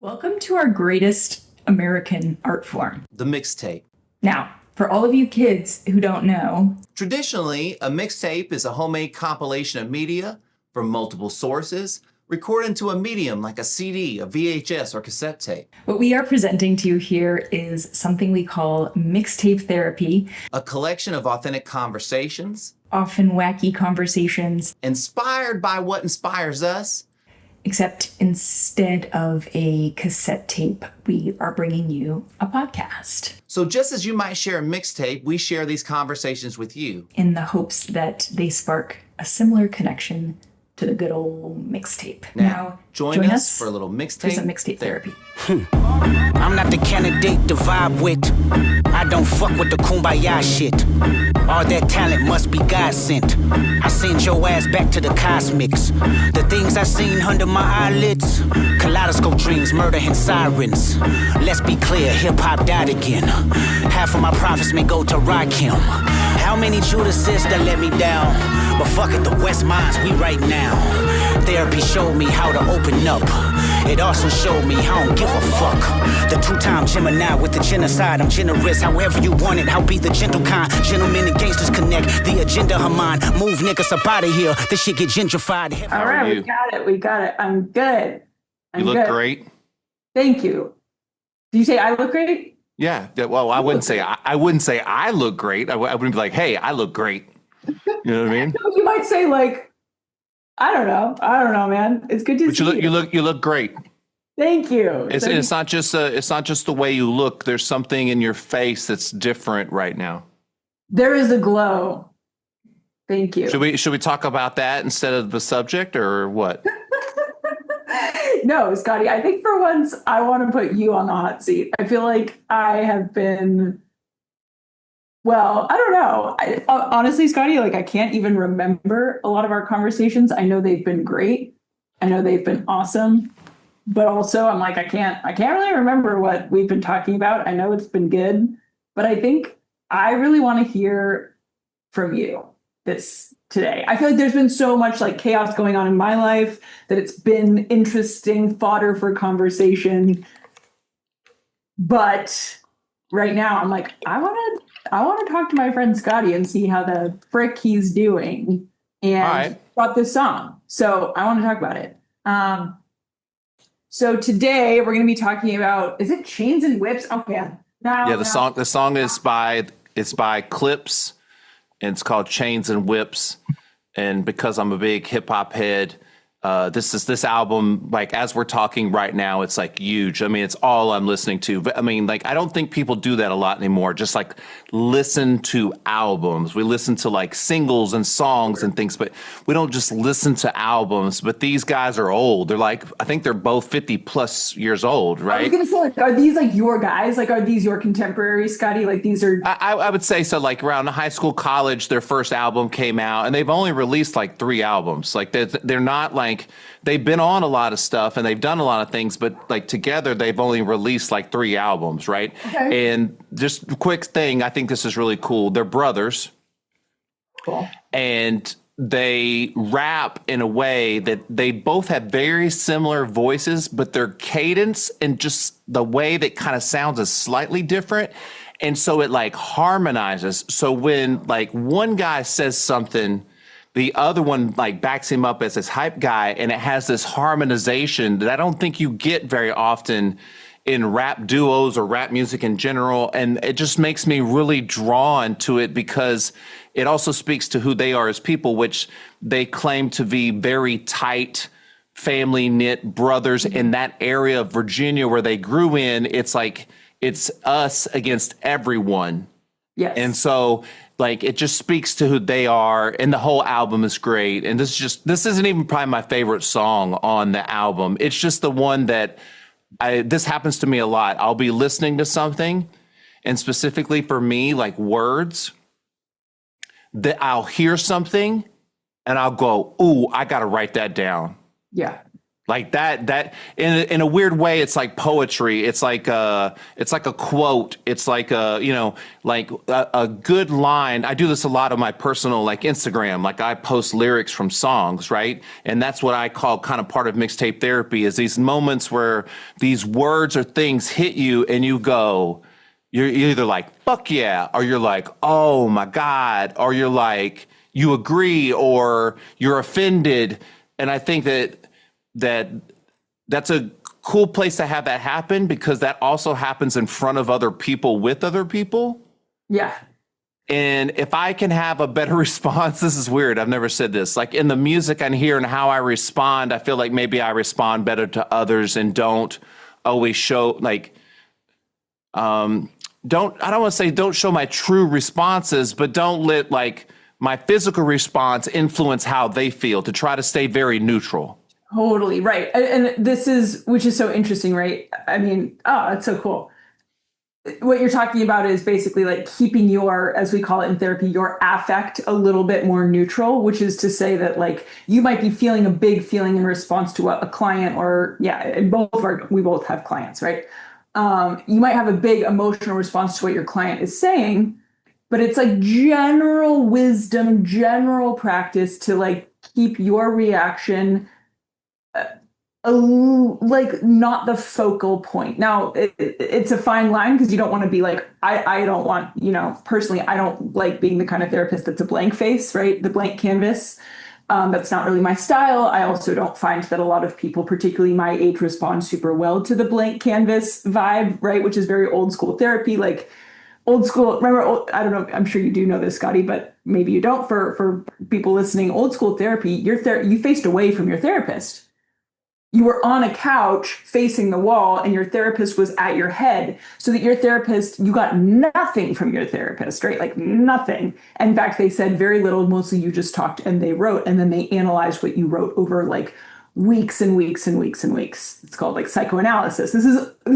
Welcome to our greatest American art form. The mixtape. Now, for all of you kids who don't know, Traditionally, a mixtape is a homemade compilation of media from multiple sources, recorded into a medium like a CD, a VHS, or cassette tape. what we are presenting to you here is something we call Mixtape Therapy, A collection of authentic conversations, often wacky conversations, inspired by what inspires us. except instead of a cassette tape, we are bringing you a podcast So just as you might share a mixtape, we share these conversations with you. in the hopes that they spark a similar connection to the good old mixtape. Now, join us for a little for some mixtape Mixtape Therapy. I'm not the candidate to vibe with. I don't fuck with the kumbaya shit. All that talent must be God sent. I send your ass back to the cosmics. The things I seen under my eyelids. Kaleidoscope dreams, murder and sirens. Let's be clear, hip hop died again. Half of my profits may go to Rakim. How many Judases that let me down? But fuck it, the West Minds, we right now. Therapy showed me how to open up. It also showed me I don't give a fuck. The two-time Gemini with the genocide. I'm generous, however you want it. I'll be the gentle kind. Gentlemen and gangsters connect. The agenda of mine. Move niggas up out of here. This shit get gentrified. All right, we got it. We got it. I'm good. You look great. Thank you. Do you say I look great? Yeah. Well, I wouldn't say I look great. I wouldn't be like, hey, I look great. You know what I mean? You might say like, I don't know, man. It's good to But see you look great. Thank you. It's not just the way you look. There's something in your face that's different right now. There is a glow. Thank you. Should we talk about that instead of the subject or what? No, Scottie, I think for once I want to put you on the hot seat. I feel like I have been, well, I don't know. Honestly, Scottie, like I can't even remember a lot of our conversations. I know they've been great. I know they've been awesome. But also I'm like, I can't really remember what we've been talking about. I know it's been good, but I think I really want to hear from you this today. I feel like there's been so much like chaos going on in my life that it's been interesting fodder for conversation. But right now I'm like, I want to talk to my friend Scottie and see how the frick he's doing and about this song. So I want to talk about it. So today we're going to be talking about, is it Chains and Whips? Oh yeah. The song is by Clipse, and it's called Chains and Whips. And because I'm a big hip hop head, this album, like as we're talking right now, it's like huge. I mean, it's all I'm listening to. I mean, like I don't think people do that a lot anymore. Just like listen to albums. We listen to like singles and songs and things, but we don't just listen to albums. But these guys are old. They're like, I think they're both 50 plus years old, right? I was gonna say, like, are these like your guys? Like, are these your contemporaries, Scottie? Like these are. I would say so. Like around high school, college, their first album came out, and they've only released like 3 albums. Like they're not like. They've been on a lot of stuff and they've done a lot of things, but like together they've only released like 3 albums, right? Okay. And just a quick thing, I think this is really cool. They're brothers. Cool. And they rap in a way that they both have very similar voices, but their cadence and just the way that kind of sounds is slightly different. And so it like harmonizes. So when like one guy says something, the other one like backs him up as this hype guy, and it has this harmonization that I don't think you get very often in rap duos or rap music in general. And it just makes me really drawn to it because it also speaks to who they are as people, which they claim to be very tight, family knit brothers in that area of Virginia where they grew in. It's like, it's us against everyone. Yes. And so like it just speaks to who they are, and the whole album is great. And this isn't even probably my favorite song on the album. It's just the one that this happens to me a lot. I'll be listening to something, and specifically for me, like words, that I'll hear something and I'll go, ooh, I got to write that down. Yeah. Like that in a weird way, it's like poetry. It's like a quote. It's like a good line. I do this a lot on my personal like Instagram. Like I post lyrics from songs, right? And that's what I call kind of part of mixtape therapy, is these moments where these words or things hit you and you go, you're either like, fuck yeah, or you're like, oh my God, or you're like, you agree, or you're offended. And I think that's a cool place to have that happen, because that also happens in front of other people with other people. Yeah. And if I can have a better response, this is weird. I've never said this. Like in the music I hear and how I respond, I feel like maybe I respond better to others and don't always show like, I don't want to say don't show my true responses, but don't let like my physical response influence how they feel, to try to stay very neutral. Totally right. And this is, which is so interesting, right? I mean, it's so cool. What you're talking about is basically like keeping your, as we call it in therapy, your affect a little bit more neutral, which is to say that like you might be feeling a big feeling in response to a client, or and we both have clients, right? You might have a big emotional response to what your client is saying, but it's like general wisdom, general practice to like keep your reaction like not the focal point. Now it's a fine line, because you don't want to be like, I don't want, personally, I don't like being the kind of therapist that's a blank face, right? The blank canvas. That's not really my style. I also don't find that a lot of people, particularly my age, respond super well to the blank canvas vibe, right? Which is very old school therapy, like old school. Remember, I don't know, I'm sure you do know this, Scottie, but maybe you don't. For people listening, old school therapy, you faced away from your therapist. You were on a couch facing the wall and your therapist was at your head, so that your therapist, you got nothing from your therapist, right? Like nothing. In fact, they said very little. Mostly you just talked and they wrote, and then they analyzed what you wrote over like weeks and weeks and weeks and weeks. It's called like psychoanalysis. This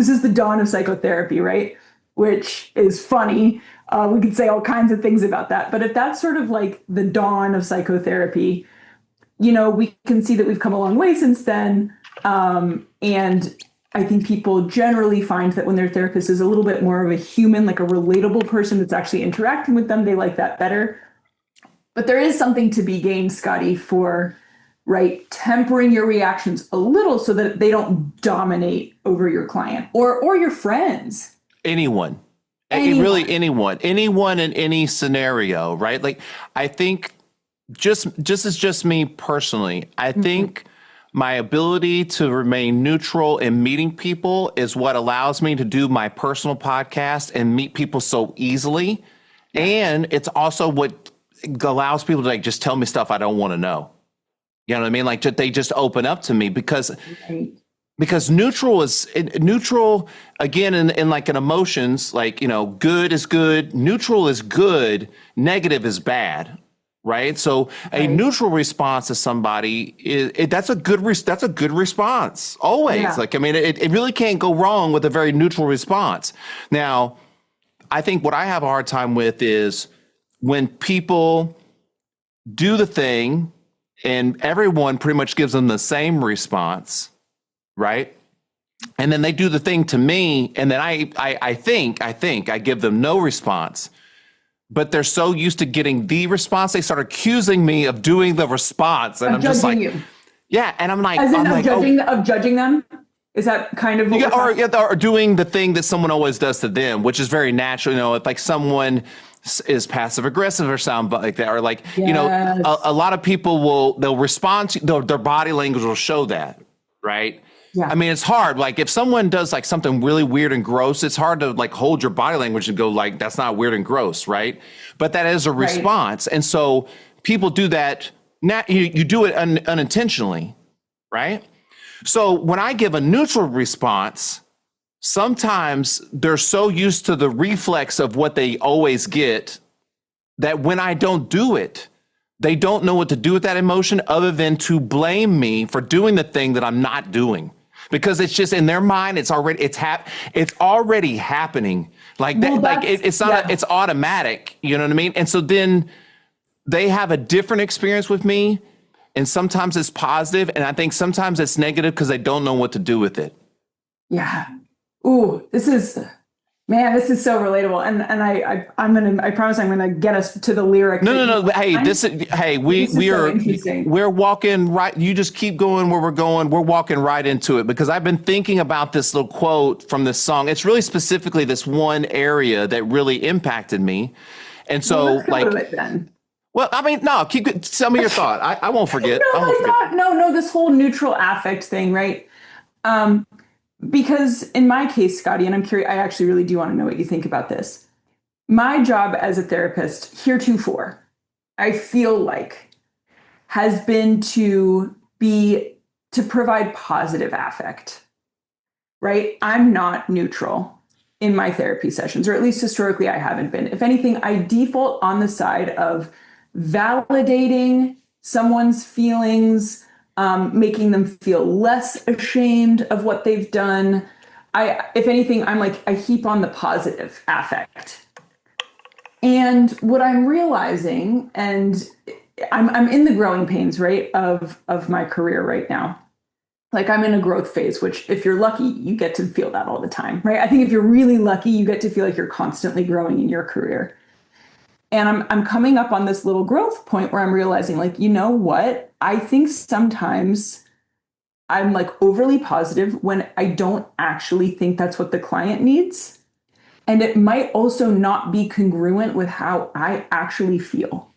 is the dawn of psychotherapy, right? Which is funny. We could say all kinds of things about that. But if that's sort of like the dawn of psychotherapy, we can see that we've come a long way since then. And I think people generally find that when their therapist is a little bit more of a human, like a relatable person that's actually interacting with them, they like that better. But there is something to be gained, Scottie, for, right, tempering your reactions a little so that they don't dominate over your client or your friends. Anyone. Really anyone in any scenario, right? Like, I think just me personally, I think my ability to remain neutral in meeting people is what allows me to do my personal podcast and meet people so easily. And it's also what allows people to like just tell me stuff I don't want to know. You know what I mean? Like they just open up to me because neutral again in like in emotions, like, good is good, neutral is good, negative is bad. Right. So a neutral response to somebody that's a good response always. Yeah. Like, I mean, it really can't go wrong with a very neutral response. Now, I think what I have a hard time with is when people do the thing and everyone pretty much gives them the same response. Right. And then they do the thing to me. And then I think I give them no response. But they're so used to getting the response, they start accusing me of doing the response, and I'm just like, yeah. And I'm like, of judging them. Is that kind of what or doing the thing that someone always does to them, which is very natural. If like someone is passive aggressive or something like that, or like a lot of people they'll respond to their body language will show that, right? Yeah. I mean, it's hard. Like if someone does like something really weird and gross, it's hard to like hold your body language and go like, that's not weird and gross. Right. But that is a response. And so people do that. You do it unintentionally. Right. So when I give a neutral response, sometimes they're so used to the reflex of what they always get that when I don't do it, they don't know what to do with that emotion other than to blame me for doing the thing that I'm not doing. Because it's just in their mind, it's already happening. Like that, like it's not, it's automatic. You know what I mean? And so then they have a different experience with me. and sometimes it's positive, and I think sometimes it's negative because they don't know what to do with it. Yeah. Ooh, this is so relatable. And I promise I'm gonna get us to the lyric. No. Hey, we're walking right. You just keep going where we're going. We're walking right into it because I've been thinking about this little quote from this song. It's really specifically this one area that really impacted me. And so let's go to it then. Well, I mean, no, tell me your thought. I won't forget. No, this whole neutral affect thing, right? Because in my case, Scottie, and I'm curious, I actually really do want to know what you think about this. My job as a therapist heretofore, I feel like, has been to provide positive affect, right? I'm not neutral in my therapy sessions, or at least historically I haven't been. If anything, I default on the side of validating someone's feelings, making them feel less ashamed of what they've done. If anything, I'm like, I heap on the positive affect. And what I'm realizing, and I'm in the growing pains, right, of my career right now. Like I'm in a growth phase, which if you're lucky, you get to feel that all the time, right? I think if you're really lucky, you get to feel like you're constantly growing in your career. And I'm coming up on this little growth point where I'm realizing, like, you know what? I think sometimes I'm like overly positive when I don't actually think that's what the client needs. And it might also not be congruent with how I actually feel.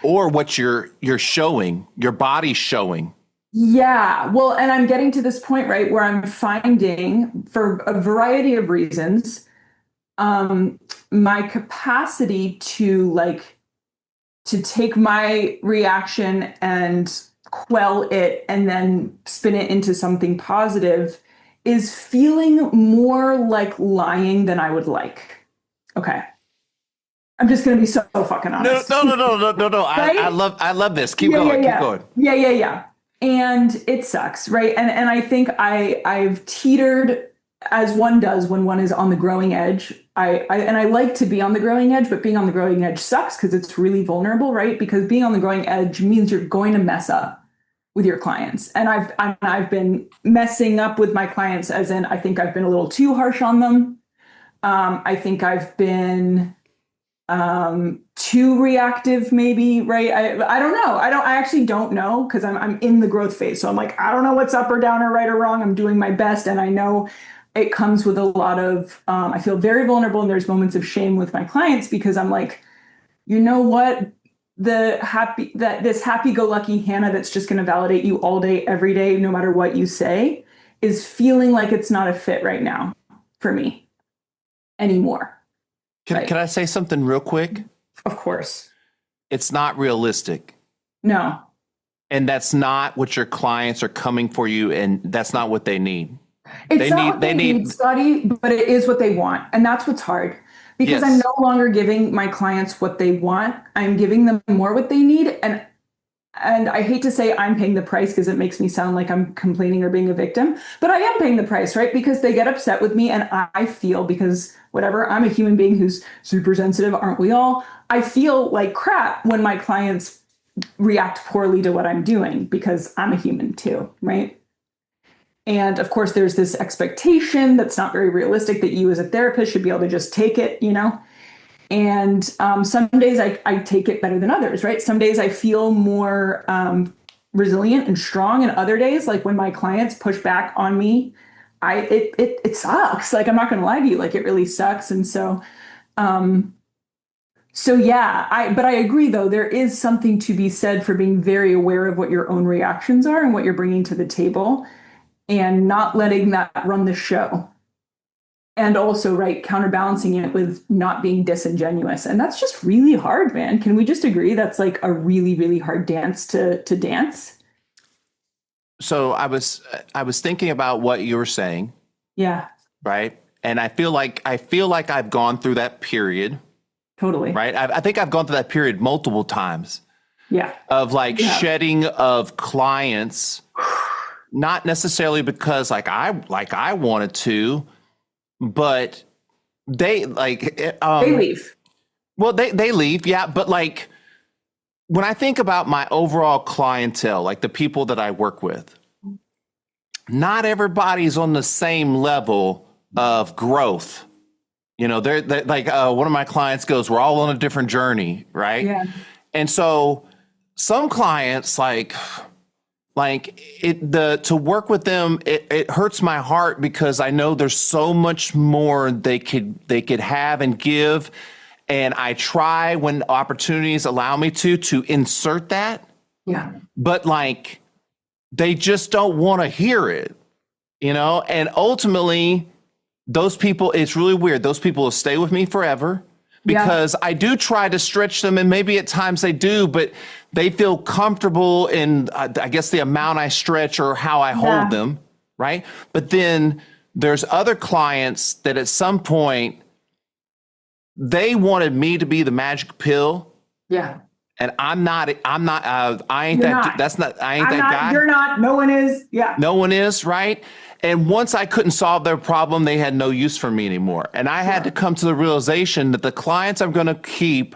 Or what you're showing, your body's showing. Yeah. Well, and I'm getting to this point, right, where I'm finding, for a variety of reasons, my capacity to take my reaction and quell it and then spin it into something positive is feeling more like lying than I would like. Okay. I'm just going to be so fucking honest. No. Right? I love this. Keep going. Keep going. Yeah. And it sucks, right? And I think I've teetered, as one does when one is on the growing edge. I like to be on the growing edge, but being on the growing edge sucks because it's really vulnerable, right? Because being on the growing edge means you're going to mess up with your clients. And I've been messing up with my clients, as in I think I've been a little too harsh on them. I think I've been too reactive, maybe, right? I don't know. I actually don't know because I'm in the growth phase. So I'm like, I don't know what's up or down or right or wrong. I'm doing my best. And I know it comes with a lot of, I feel very vulnerable and there's moments of shame with my clients because I'm like, you know what? This happy-go-lucky Hannah that's just going to validate you all day, every day, no matter what you say, is feeling like it's not a fit right now for me anymore. Can I say something real quick? Of course. It's not realistic. No. And that's not what your clients are coming for you, and that's not what they need. They need, Scottie, but it is what they want. And that's what's hard. Because I'm no longer giving my clients what they want. I'm giving them more what they need. And I hate to say I'm paying the price because it makes me sound like I'm complaining or being a victim, but I am paying the price, right? Because they get upset with me and I feel, because whatever, I'm a human being who's super sensitive, aren't we all? I feel like crap when my clients react poorly to what I'm doing because I'm a human too, right? And of course, there's this expectation that's not very realistic that you as a therapist should be able to just take it, you know? And some days I take it better than others, right? Some days I feel more resilient and strong, and other days, like when my clients push back on me, it sucks. Like, I'm not going to lie to you, like it really sucks. And so yeah, but I agree though, there is something to be said for being very aware of what your own reactions are and what you're bringing to the table and not letting that run the show. And also, right, counterbalancing it with not being disingenuous. And that's just really hard, man. Can we just agree that's like a really, really hard dance to dance? So I was thinking about what you were saying. Yeah. Right. And I feel like I've gone through that period. Totally. Right. I think I've gone through that period multiple times. Yeah. Of shedding of clients, not necessarily because I wanted to, but they they leave. Well, they leave. Yeah. But when I think about my overall clientele, like the people that I work with, not everybody's on the same level of growth. You know, they're like one of my clients goes, we're all on a different journey, right? Yeah. And so some clients to work with them, it hurts my heart because I know there's so much more they could have and give. And I try when opportunities allow me to insert that. Yeah. But like, they just don't want to hear it, you know? And ultimately, those people, it's really weird. Those people will stay with me forever because I do try to stretch them, and maybe at times they do, but they feel comfortable in, I guess, the amount I stretch or how I hold them, right? But then there's other clients that at some point, they wanted me to be the magic pill. Yeah. And I ain't that guy. You're not, no one is. Yeah. No one is, right? And once I couldn't solve their problem, they had no use for me anymore. And I had to come to the realization that the clients I'm going to keep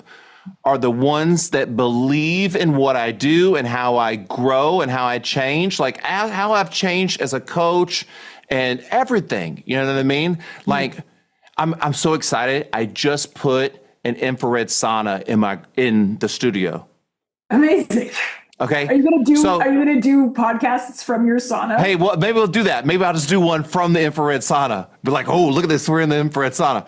are the ones that believe in what I do and how I grow and how I change, like how I've changed as a coach and everything. You know what I mean? Like, I'm so excited. I just put an infrared sauna in the studio. Amazing. Okay. Are you gonna do podcasts from your sauna? Hey, well, maybe we'll do that. Maybe I'll just do one from the infrared sauna. Be like, oh, look at this, we're in the infrared sauna.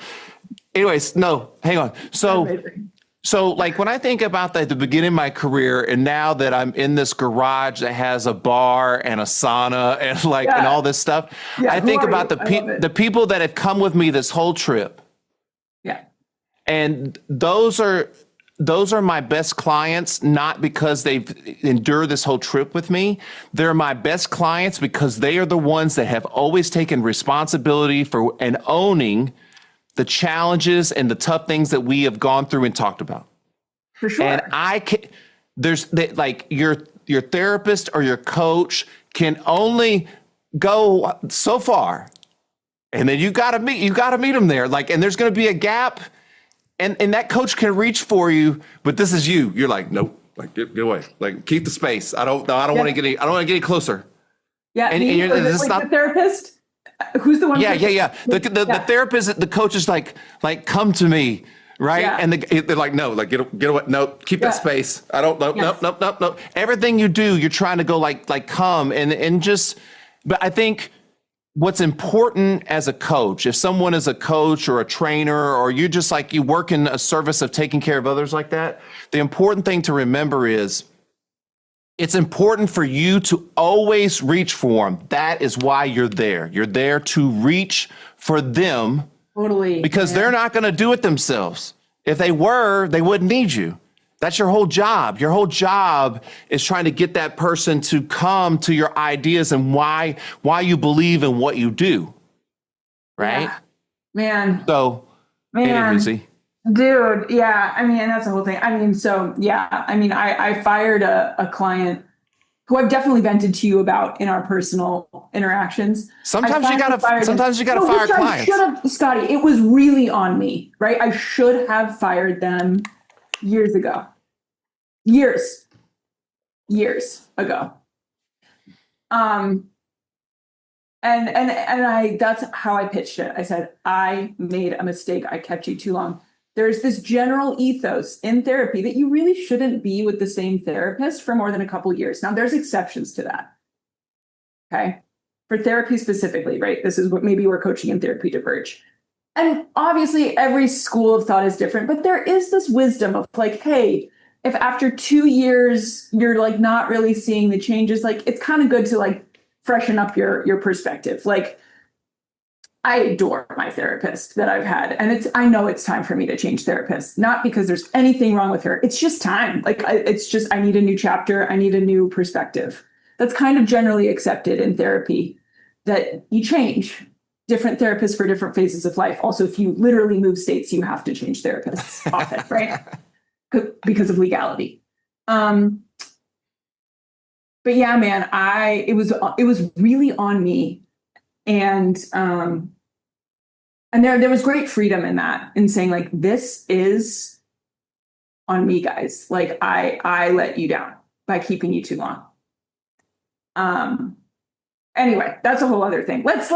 Anyways, no, hang on. So like when I think about the beginning of my career, and now that I'm in this garage that has a bar and a sauna and and all this stuff, I think about the people that have come with me this whole trip. Yeah. And those are my best clients, not because they've endured this whole trip with me. They're my best clients because they are the ones that have always taken responsibility for and owning the challenges and the tough things that we have gone through and talked about. For sure. And your therapist or your coach can only go so far. And then you got to meet them there. And there's going to be a gap. And that coach can reach for you, but this is you. You're like, nope, get away. Like, keep the space. I don't want to get any closer. Yeah. And the therapist? Who's the one? Yeah. The therapist, the coach is like, come to me. Right. Yeah. And they're like, no, get away. No, keep that space. I don't know. Yes. Nope. Everything you do, you're trying to go come and just, but I think what's important as a coach, if someone is a coach or a trainer, or you just you work in a service of taking care of others like that, the important thing to remember is it's important for you to always reach for them. That is why you're there. You're there to reach for them. Totally. Because they're not going to do it themselves. If they were, they wouldn't need you. That's your whole job. Your whole job is trying to get that person to come to your ideas and why you believe in what you do. Right? Yeah. Man. So, Lucy. Dude, yeah. I mean, and that's the whole thing. I mean, so yeah. I mean, I fired a client who I've definitely vented to you about in our personal interactions. Sometimes you gotta fire clients. Scottie, it was really on me, right? I should have fired them years ago. Years ago. And that's how I pitched it. I said, I made a mistake. I kept you too long. There's this general ethos in therapy that you really shouldn't be with the same therapist for more than a couple of years. Now, there's exceptions to that. Okay. For therapy specifically, right? This is what maybe where coaching and therapy diverge. And obviously every school of thought is different, but there is this wisdom of hey, if after 2 years, you're not really seeing the changes, it's kind of good to freshen up your perspective. I adore my therapist that I've had. And I know it's time for me to change therapists, not because there's anything wrong with her. It's just time. It's just, I need a new chapter. I need a new perspective. That's kind of generally accepted in therapy, that you change different therapists for different phases of life. Also, if you literally move states, you have to change therapists often, right? Because of legality. But yeah, man, it was really on me. And there was great freedom in that, in saying this is on me, guys. Like I let you down by keeping you too long. Anyway, that's a whole other thing. Let's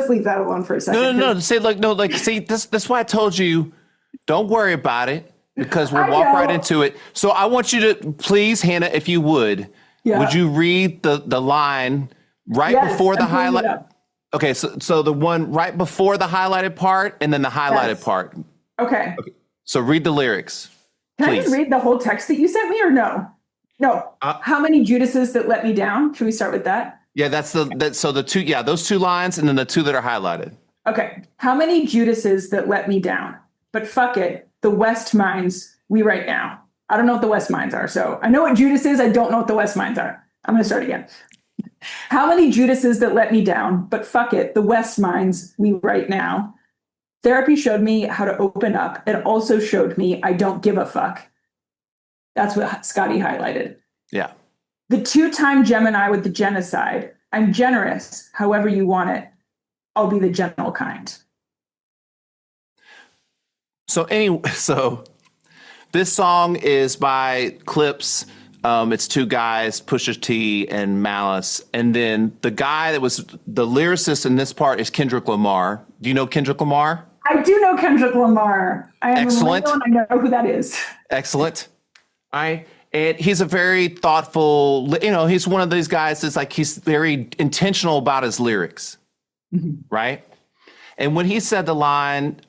leave that alone for a second. No. Say like no, like see that's why I told you, don't worry about it because we'll walk right into it. So I want you to please, Hannah, if you would you read the line right before the highlight? Okay, so the one right before the highlighted part and then the highlighted part. Okay. So read the lyrics. Can please. I just read the whole text that you sent me or no? No. How many Judases that let me down? Should we start with that? Yeah, so the two, those two lines and then the two that are highlighted. Okay. How many Judases that let me down? But fuck it. The West Minds, we right now. I don't know what the West Minds are. So I know what Judas is. I don't know what the West Minds are. I'm going to start again. How many Judases that let me down? But fuck it. The West Minds, we right now. Therapy showed me how to open up. It also showed me I don't give a fuck. That's what Scottie highlighted. Yeah. The 2-time Gemini with the genocide. I'm generous, however you want it. I'll be the gentle kind. So this song is by Clipse. It's two guys, Pusha T and Malice. And then the guy that was the lyricist in this part is Kendrick Lamar. Do you know Kendrick Lamar? I do know Kendrick Lamar. I am excellent. And I know who that is. Excellent. All right. And he's a very thoughtful, he's one of these guys that's like, he's very intentional about his lyrics. Mm-hmm. Right. And when he said the line,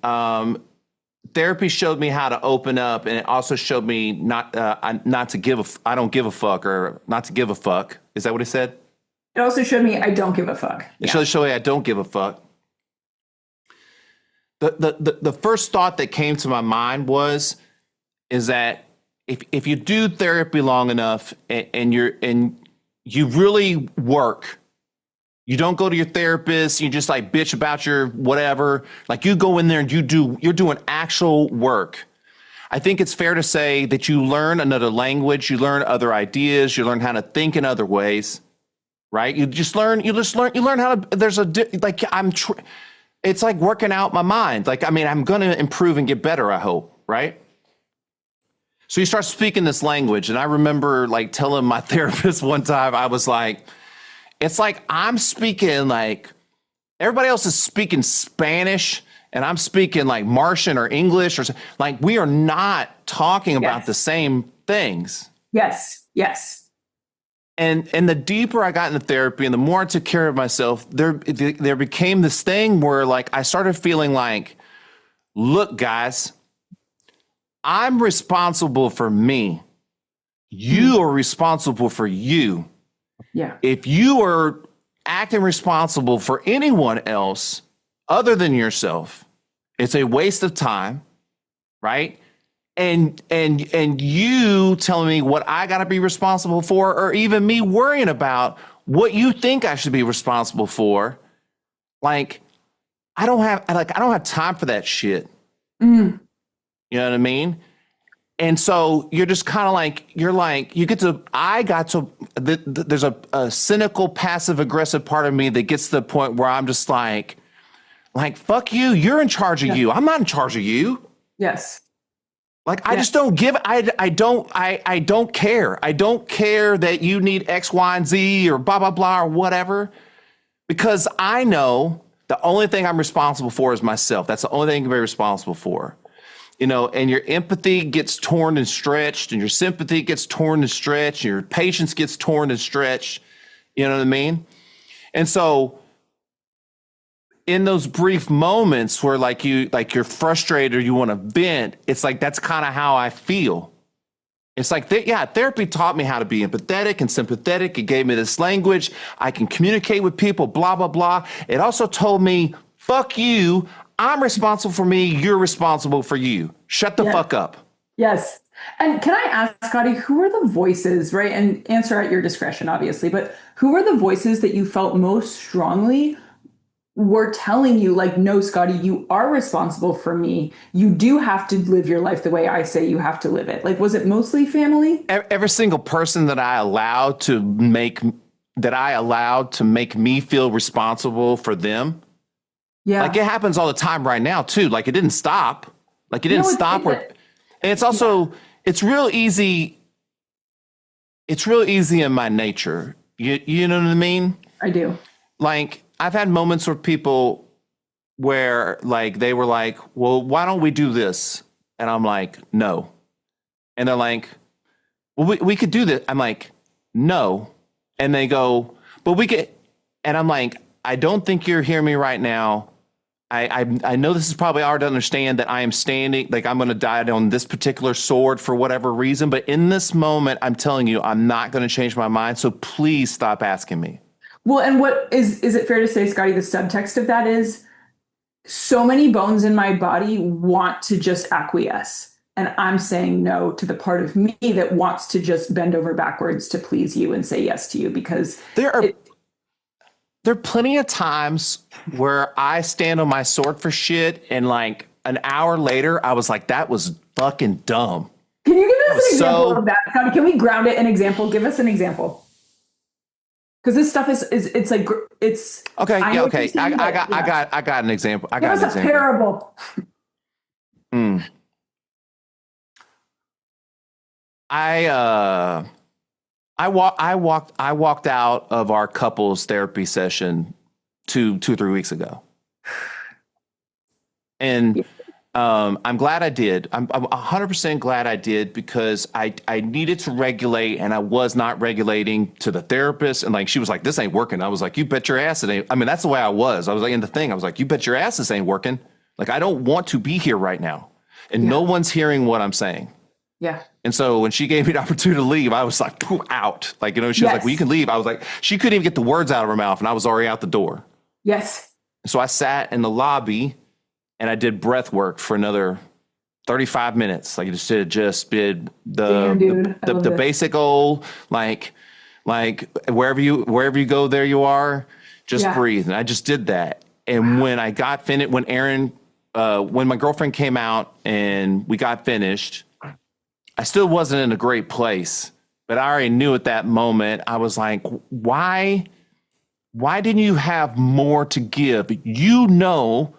therapy showed me how to open up, and it also showed me not to give I don't give a fuck, or not to give a fuck. Is that what he said? It also showed me I don't give a fuck. It showed me I don't give a fuck. The first thought that came to my mind is that if you do therapy long enough and you really work, you don't go to your therapist, you just like bitch about your whatever. Like you go in there and you're doing actual work. I think it's fair to say that you learn another language, you learn other ideas, you learn how to think in other ways, right? You learn how to, it's like working out my mind. Like, I mean, I'm going to improve and get better, I hope, right? So you start speaking this language. And I remember like telling my therapist one time, I was like, it's like I'm speaking like everybody else is speaking Spanish and I'm speaking like Martian or English, or like we are not talking about the same things. Yes. Yes. And the deeper I got into therapy and the more I took care of myself, there became this thing where like I started feeling like, look, guys, I'm responsible for me. You are responsible for you. Yeah. If you are acting responsible for anyone else other than yourself, it's a waste of time, right? And you telling me what I got to be responsible for, or even me worrying about what you think I should be responsible for, like I don't have time for that shit. Mm. You know what I mean? And so you're just kind of like, there's a cynical, passive aggressive part of me that gets to the point where I'm just like, fuck you. You're in charge of you. I'm not in charge of you. Yes. Like, I just don't give, I don't care. I don't care that you need X, Y, and Z or blah, blah, blah, or whatever, because I know the only thing I'm responsible for is myself. That's the only thing I can be responsible for. And your empathy gets torn and stretched, and your sympathy gets torn and stretched, and your patience gets torn and stretched. You know what I mean? And so in those brief moments where you're frustrated or you want to vent, it's like, that's kind of how I feel. It's like, therapy taught me how to be empathetic and sympathetic. It gave me this language. I can communicate with people, blah, blah, blah. It also told me, fuck you. I'm responsible for me. You're responsible for you. Shut the fuck up. Yes. And can I ask, Scottie, who are the voices, right? And answer at your discretion, obviously, but who are the voices that you felt most strongly were telling you, like, no, Scottie, you are responsible for me. You do have to live your life the way I say you have to live it. Like, was it mostly family? Every single person that I allowed to make me feel responsible for them. Yeah. Like, it happens all the time right now too. Like, it didn't stop. Like, it didn't stop. And it's also, it's real easy. It's real easy in my nature. You know what I mean? I do. Like, I've had moments with people where like they were like, well, why don't we do this? And I'm like, no. And they're like, well, we could do this. I'm like, no. And they go, but we could. And I'm like, I don't think you're hearing me right now. I know this is probably hard to understand that I am standing, like I'm going to die on this particular sword for whatever reason. But in this moment, I'm telling you, I'm not going to change my mind. So please stop asking me. Well, and what is it fair to say, Scottie, the subtext of that is so many bones in my body want to just acquiesce. And I'm saying no to the part of me that wants to just bend over backwards to please you and say yes to you, because there are plenty of times where I stand on my sword for shit, and like an hour later, I was like, that was fucking dumb. Can you give us an example of that, Scottie? Can we ground it in example? Give us an example. Because this stuff is it's like it's okay. Yeah, okay. I got an example. Give us a parable. I walked out of our couples therapy session 2 or 3 weeks ago. And I'm glad I did. I'm 100% glad I did, because I needed to regulate, and I was not regulating to the therapist. And like, she was like, this ain't working. I was like, you bet your ass it ain't. I mean, that's the way I was. I was like, in the thing, I was like, you bet your ass this ain't working. Like, I don't want to be here right now. And no one's hearing what I'm saying. Yeah. And so when she gave me the opportunity to leave, I was like, poof, out. Like, you know, she was like, well, you can leave. I was like, she couldn't even get the words out of her mouth, and I was already out the door. Yes. So I sat in the lobby and I did breath work for another 35 minutes. Like, just did the basic old, like wherever you go, there you are, just breathe. And I just did that. And when I got finished, when my girlfriend came out and we got finished, I still wasn't in a great place, but I already knew at that moment, I was like, why didn't you have more to give? You know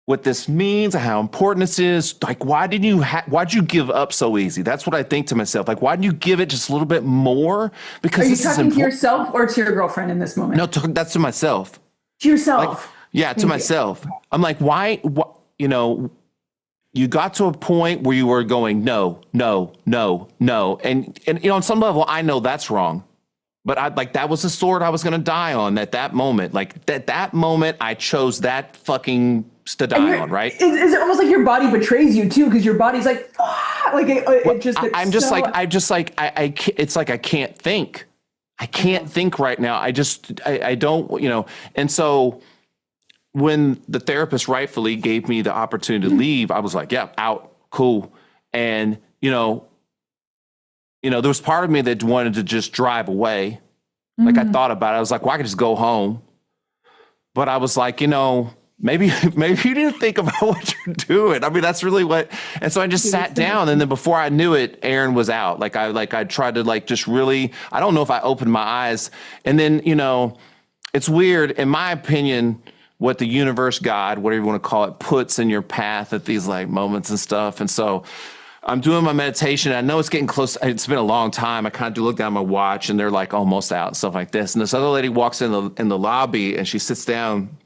what this means and how important this is. Like, why'd you give up so easy? That's what I think to myself. Like, why didn't you give it just a little bit more? Because are you talking to yourself or to your girlfriend in this moment? No, that's to myself. To yourself? Like, yeah, to myself. I'm like, why, you know, you got to a point where you were going, no. And you know, on some level, I know that's wrong. But that was the sword I was going to die on at that moment. Like, that moment, I chose that fucking to die on, right? Is it almost like your body betrays you too? Because your body's like, ah, like it just. It's like I can't think. I can't think right now. I don't, you know. And so when the therapist rightfully gave me the opportunity to leave, I was like, yeah, out, cool. And you know, there was part of me that wanted to just drive away. Like, I thought about it. I was like, well, I could just go home. But I was like, you know, maybe you need to think about what you're doing. I mean, that's really what. And so I just sat down, and then before I knew it, Aaron was out. I tried to just really, I don't know if I opened my eyes. And then, you know, it's weird, in my opinion, what the universe, God, whatever you want to call it, puts in your path at these like moments and stuff. And so I'm doing my meditation. I know it's getting close. It's been a long time. I kind of do look down at my watch, and they're like almost out and stuff like this. And this other lady walks in the lobby, and she sits down,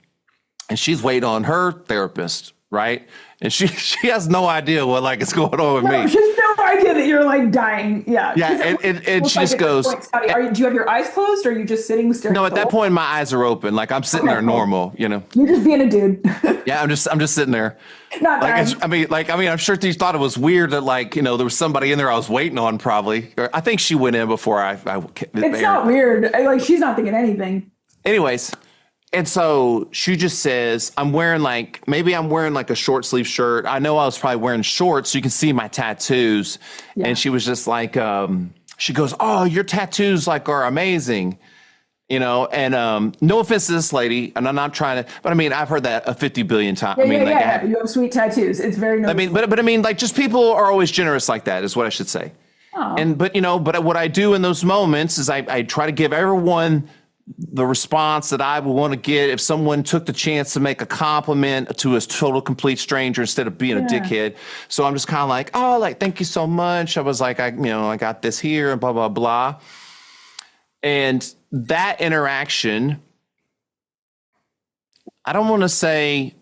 and she's waiting on her therapist, right? And she has no idea what like is going on with me. She has no idea that you're like dying. Yeah. Yeah. And she just goes, do you have your eyes closed, or are you just sitting staring? No, at that point my eyes are open. Like, I'm sitting there normal, you know. You're just being a dude. Yeah, I'm just sitting there. Not dying. I mean, I'm sure she thought it was weird that, like, you know, there was somebody in there I was waiting on, probably. Or I think she went in before I it's not weird. Like, she's not thinking anything. Anyways, and so she just says, I'm wearing a short sleeve shirt. I know I was probably wearing shorts, so you can see my tattoos. Yeah. And she was just like, she goes, oh, your tattoos like are amazing. You know, and no offense to this lady, and I'm not trying to, but I mean, I've heard that 50 billion times. Yeah, you have sweet tattoos. It's very noticeable. I mean, but I mean, like, just people are always generous like that, is what I should say. Aww. But what I do in those moments is I try to give everyone the response that I would want to get if someone took the chance to make a compliment to a total complete stranger instead of being a dickhead. So I'm just kind of like, oh, like, thank you so much. I was like, I got this here and blah, blah, blah. And that interaction, I don't want to say,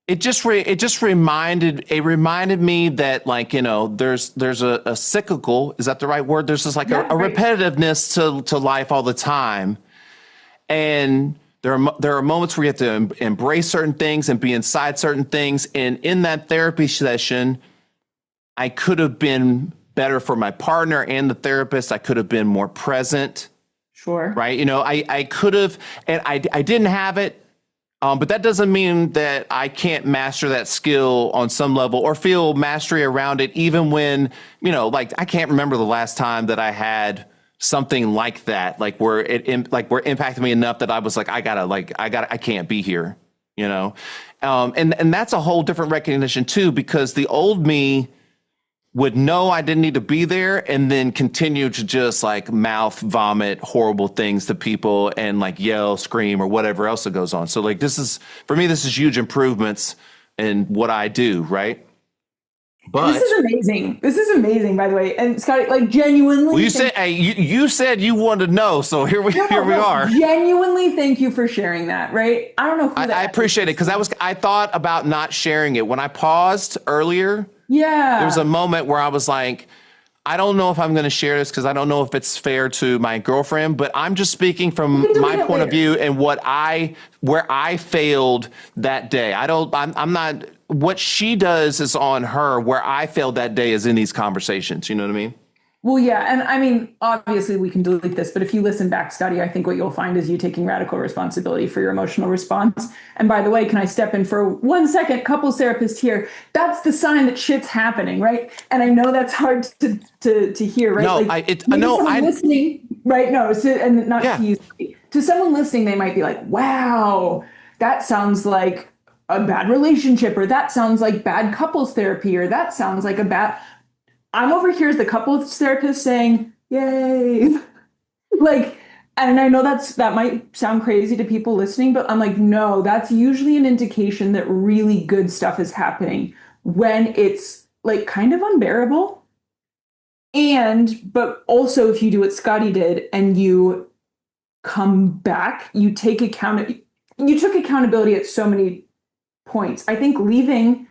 it just reminded me that, like, there's a cyclical, is that the right word? There's just like a repetitiveness to life all the time. And there are moments where you have to embrace certain things and be inside certain things. And in that therapy session, I could have been better for my partner and the therapist. I could have been more present. Sure. Right. I could have, and I didn't have it. But that doesn't mean that I can't master that skill on some level or feel mastery around it, even when, like, I can't remember the last time that I had something like that, like where it impacted me enough that I was like, I can't be here, and that's a whole different recognition too, because the old me would know I didn't need to be there and then continue to just like mouth vomit horrible things to people and like yell, scream, or whatever else that goes on. So like, this is huge improvements in what I do. Right. But this is amazing, by the way. And Scottie, like, genuinely. Well, you said you wanted to know. So here we are. Genuinely, thank you for sharing that. Right. I don't know. I appreciate it. Cause I thought about not sharing it when I paused earlier. Yeah. There was a moment where I was like, I don't know if I'm going to share this because I don't know if it's fair to my girlfriend, but I'm just speaking from my point of view and where I failed that day. I'm not, what she does is on her. Where I failed that day is in these conversations. You know what I mean? Well, yeah. And I mean, obviously we can delete this, but if you listen back, Scottie, I think what you'll find is you taking radical responsibility for your emotional response. And by the way, can I step in for 1 second? Couples therapist here. That's the sign that shit's happening, right? And I know that's hard to hear, right? No, listening, right? No, and not to you. To someone listening, they might be like, wow, that sounds like a bad relationship, or that sounds like bad couples therapy, or that sounds like a bad... I'm over here as the couples therapist saying, yay. Like, and I know that might sound crazy to people listening, but I'm like, no, that's usually an indication that really good stuff is happening when it's like kind of unbearable. But also if you do what Scottie did and you come back, you took accountability at so many points. I think leaving,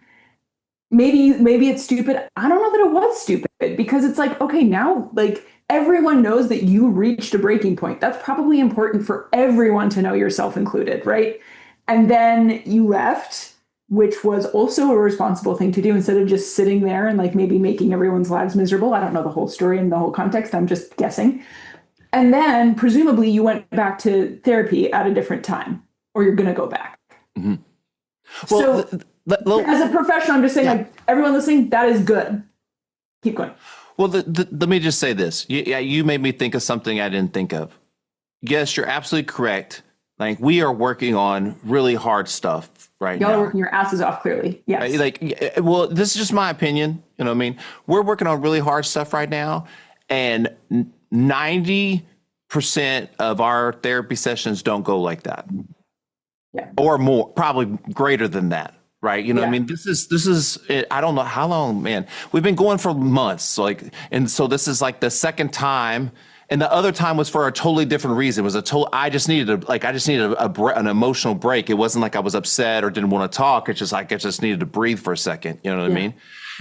maybe it's stupid. I don't know that it was stupid, because it's like, okay, now like everyone knows that you reached a breaking point. That's probably important for everyone to know, yourself included, right? And then you left, which was also a responsible thing to do, instead of just sitting there and like maybe making everyone's lives miserable. I don't know the whole story and the whole context. I'm just guessing. And then presumably you went back to therapy at a different time, or you're going to go back. Mm-hmm. Well, so as a professional, I'm just saying, like, everyone listening, that is good. Keep going. Well, let me just say this. You made me think of something I didn't think of. Yes, you're absolutely correct. Like, we are working on really hard stuff right now. Y'all are working your asses off, clearly. Yes. Well, this is just my opinion. You know what I mean? We're working on really hard stuff right now. And 90% of our therapy sessions don't go like that. Yeah. Or more, probably greater than that. Right. You know, I mean, this is, I don't know how long, man, we've been going for months. And so this is like the second time. And the other time was for a totally different reason. It was I just needed an emotional break. It wasn't like I was upset or didn't want to talk. It's just like, I just needed to breathe for a second. You know what I mean?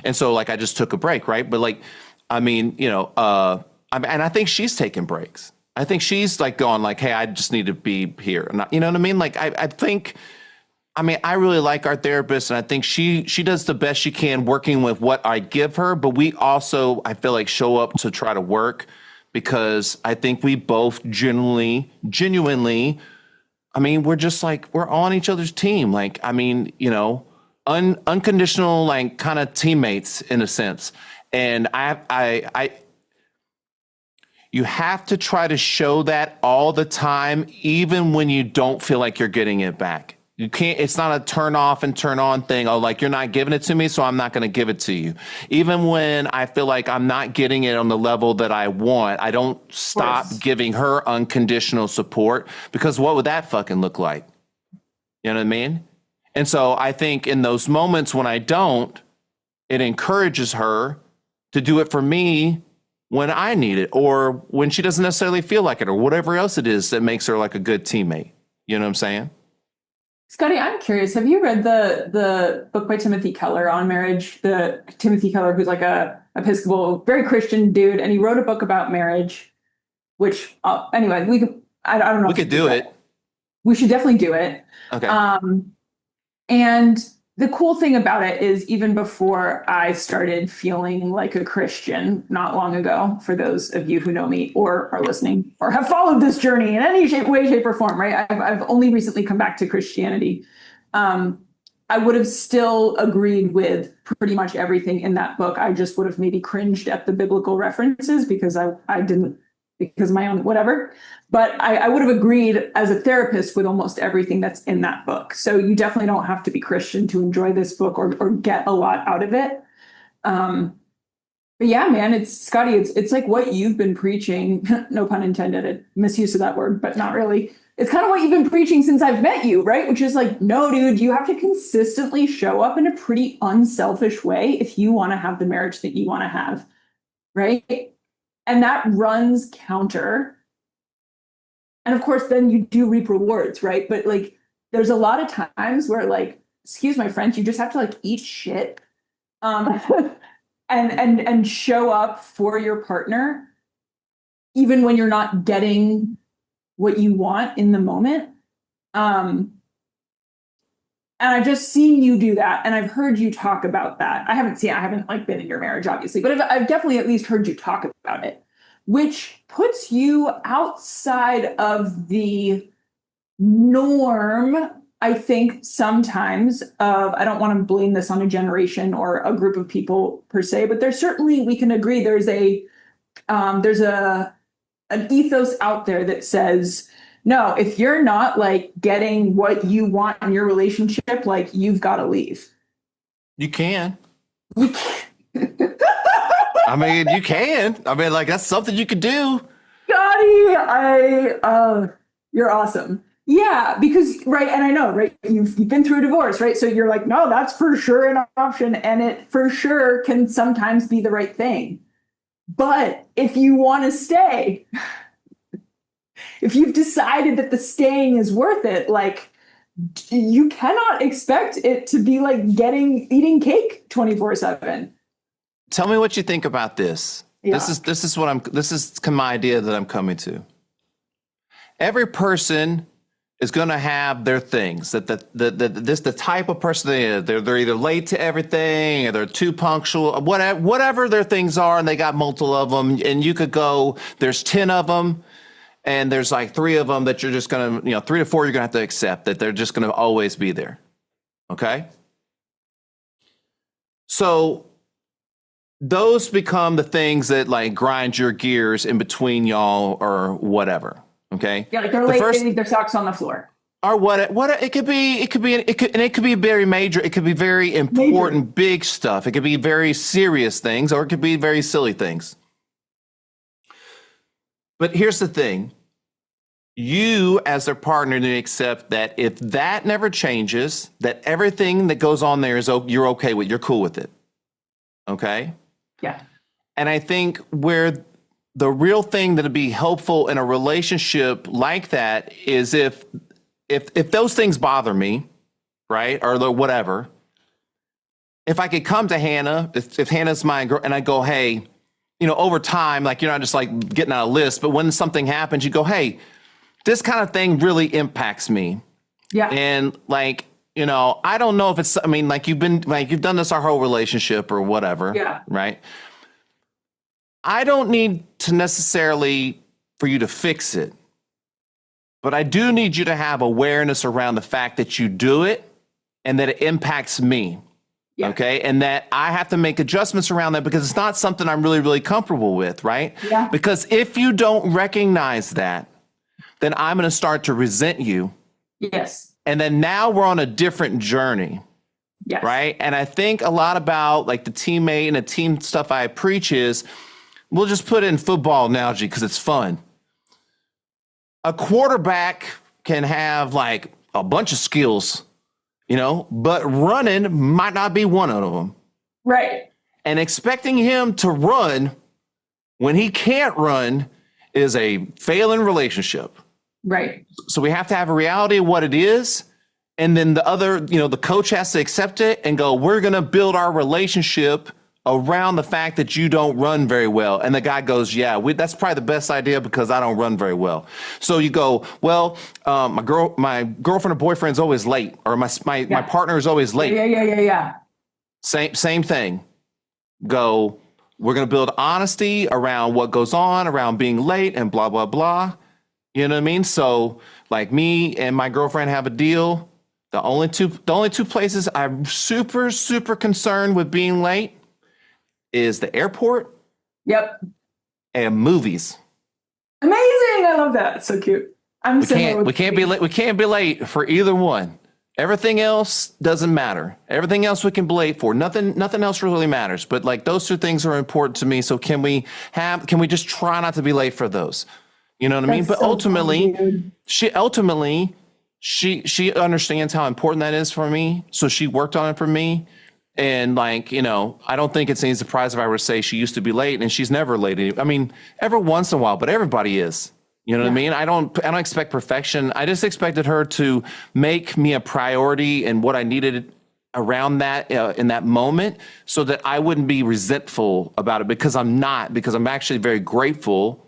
And so like, I just took a break. Right. But like, I mean, and I think she's taking breaks. I think she's like going like, hey, I just need to be here. You know what I mean? Like, I think, I really like our therapist, and I think she does the best she can working with what I give her. But we also, I feel like, show up to try to work, because I think we both genuinely, we're just like, we're on each other's team. Like, unconditional, like, kind of teammates in a sense. And you have to try to show that all the time, even when you don't feel like you're getting it back. You can't, it's not a turn off and turn on thing. Oh, like, you're not giving it to me, so I'm not going to give it to you. Even when I feel like I'm not getting it on the level that I want, I don't stop giving her unconditional support, because what would that fucking look like? You know what I mean? And so I think in those moments when I don't, it encourages her to do it for me when I need it, or when she doesn't necessarily feel like it, or whatever else it is that makes her like a good teammate. You know what I'm saying? Scottie, I'm curious. Have you read the book by Timothy Keller on marriage? The Timothy Keller, who's like a Episcopal, very Christian dude, and he wrote a book about marriage. Which anyway, we could. I don't know. We could do it. We should definitely do it. Okay. And the cool thing about it is, even before I started feeling like a Christian not long ago, for those of you who know me or are listening or have followed this journey in any way, shape, or form, right? I've only recently come back to Christianity. I would have still agreed with pretty much everything in that book. I just would have maybe cringed at the biblical references because I didn't, because of my own whatever. But I would have agreed as a therapist with almost everything that's in that book. So you definitely don't have to be Christian to enjoy this book or get a lot out of it. But yeah, man, it's Scottie, it's like what you've been preaching, no pun intended, misuse of that word, but not really. It's kind of what you've been preaching since I've met you, right? Which is like, no, dude, you have to consistently show up in a pretty unselfish way if you want to have the marriage that you want to have, right? And that runs counter. And of course, then you do reap rewards, right? But like, there's a lot of times where, like, excuse my French, you just have to like eat shit, and show up for your partner, even when you're not getting what you want in the moment. And I've just seen you do that, and I've heard you talk about that. I haven't like been in your marriage, obviously, but I've definitely at least heard you talk about it, which puts you outside of the norm, I think, sometimes of, I don't want to blame this on a generation or a group of people per se, but there's certainly, we can agree, there's an ethos out there that says, no, if you're not like getting what you want in your relationship, like, you've got to leave. You can. You can. I mean, you can. I mean, like, that's something you could do. Scottie, you're awesome. Yeah, because, right, and I know, right, you've been through a divorce, right? So you're like, no, that's for sure an option, and it for sure can sometimes be the right thing. But if you want to stay, if you've decided that the staying is worth it, like, you cannot expect it to be like eating cake 24/7. Tell me what you think about this. Yeah. This is my idea that I'm coming to. Every person is going to have their things the type of person they is. They're either late to everything, or they're too punctual, whatever their things are, and they got multiple of them. And you could go, there's 10 of them, and there's like 3 of them that you're just going to, 3 to 4, you're going to have to accept that they're just going to always be there. Okay. So those become the things that like grind your gears in between y'all or whatever. Okay. Yeah, like they're late, they leave their socks on the floor. Or what it could be very major. It could be very important, big stuff. It could be very serious things, or it could be very silly things. But here's the thing. You, as their partner, need to accept that if that never changes, that everything that goes on there is you're okay with, you're cool with it. Okay? Yeah. And I think where the real thing that'd be helpful in a relationship like that is if those things bother me, right, or whatever, if I could come to Hannah, if Hannah's my girl, and I go, hey, over time, like, you're not just like getting out a list, but when something happens, you go, hey, this kind of thing really impacts me. Yeah. And like, I don't know if it's, I mean, like, you've done this our whole relationship or whatever. Yeah. Right. I don't need to necessarily for you to fix it, but I do need you to have awareness around the fact that you do it and that it impacts me. Yeah. Okay. And that I have to make adjustments around that because it's not something I'm really, really comfortable with. Right. Yeah. Because if you don't recognize that, then I'm going to start to resent you. Yes. And then now we're on a different journey. Yes. Right. And I think a lot about like the teammate and the team stuff I preach is, we'll just put in football analogy because it's fun. A quarterback can have like a bunch of skills, but running might not be one of them. Right. And expecting him to run when he can't run is a failing relationship. Right. So we have to have a reality of what it is. And then the other, the coach has to accept it and go, we're going to build our relationship around the fact that you don't run very well. And the guy goes, yeah, that's probably the best idea because I don't run very well. So you go, well, my girlfriend or boyfriend's always late, or my partner is always late. Yeah. Same thing. Go, we're going to build honesty around what goes on, around being late and blah, blah, blah. You know what I mean? So like me and my girlfriend have a deal. The only two places I'm super, super concerned with being late is the airport. Yep. And movies. Amazing. I love that. It's so cute. We can't be late. We can't be late for either one. Everything else doesn't matter. Everything else we can be late for. Nothing else really matters. But like those two things are important to me. So can we just try not to be late for those? You know what I mean? But ultimately, she understands how important that is for me. So she worked on it for me. And like, I don't think it's any surprise if I were to say she used to be late, and she's never late. I mean, every once in a while, but everybody is. You know what I mean? I don't expect perfection. I just expected her to make me a priority and what I needed around that in that moment, so that I wouldn't be resentful about it, because I'm actually very grateful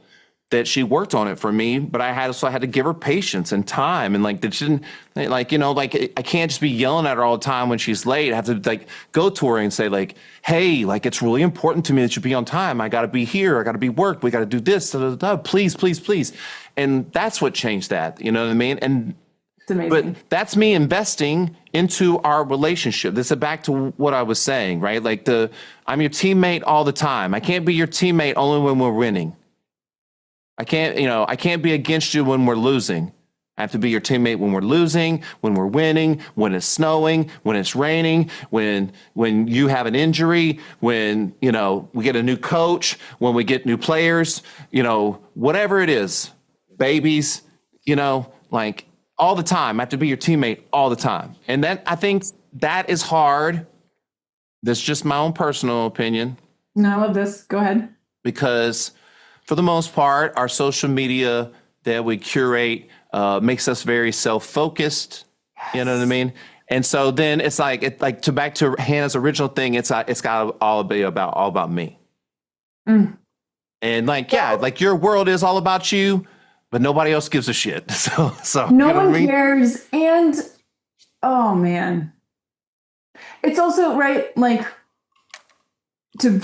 that she worked on it for me, but I had to give her patience and time, and like that she didn't I can't just be yelling at her all the time when she's late. I have to like go to her and say like, hey, like it's really important to me that you be on time. I got to be here. I got to be worked. We got to do this. Please, please, please. And that's what changed that. You know what I mean? And it's amazing. But that's me investing into our relationship. This is back to what I was saying, right? Like I'm your teammate all the time. I can't be your teammate only when we're winning. I can't be against you when we're losing. I have to be your teammate when we're losing, when we're winning, when it's snowing, when it's raining, when you have an injury, when, we get a new coach, when we get new players, whatever it is, babies, like all the time. I have to be your teammate all the time. And I think that is hard. That's just my own personal opinion. No, I love this. Go ahead. Because for the most part, our social media that we curate makes us very self-focused. Yes. You know what I mean? And so then it's back to Hannah's original thing. It's got to all be about me. Mm. And like your world is all about you, but nobody else gives a shit. So no one cares. And oh man, it's also right. Like to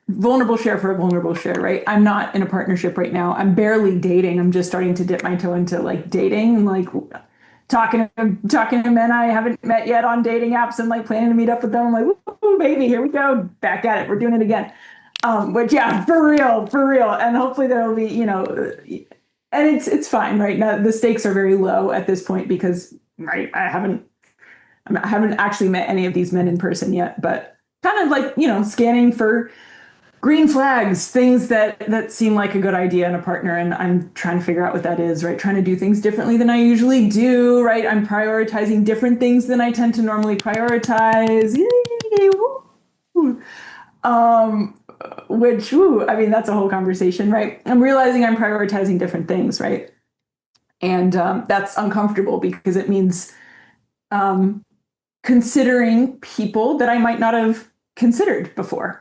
vulnerable share for a vulnerable share, right? I'm not in a partnership right now. I'm barely dating. I'm just starting to dip my toe into like dating and like talking to men I haven't met yet on dating apps and like planning to meet up with them. I'm like, ooh, baby, here we go. Back at it. We're doing it again. But yeah, for real. And hopefully there'll be, and it's fine, right? Now the stakes are very low at this point because, right, I haven't actually met any of these men in person yet, but kind of like, scanning for green flags, things that seem like a good idea in a partner. And I'm trying to figure out what that is, right? Trying to do things differently than I usually do, right? I'm prioritizing different things than I tend to normally prioritize. That's a whole conversation, right? I'm realizing I'm prioritizing different things, right? And that's uncomfortable because it means considering people that I might not have considered before,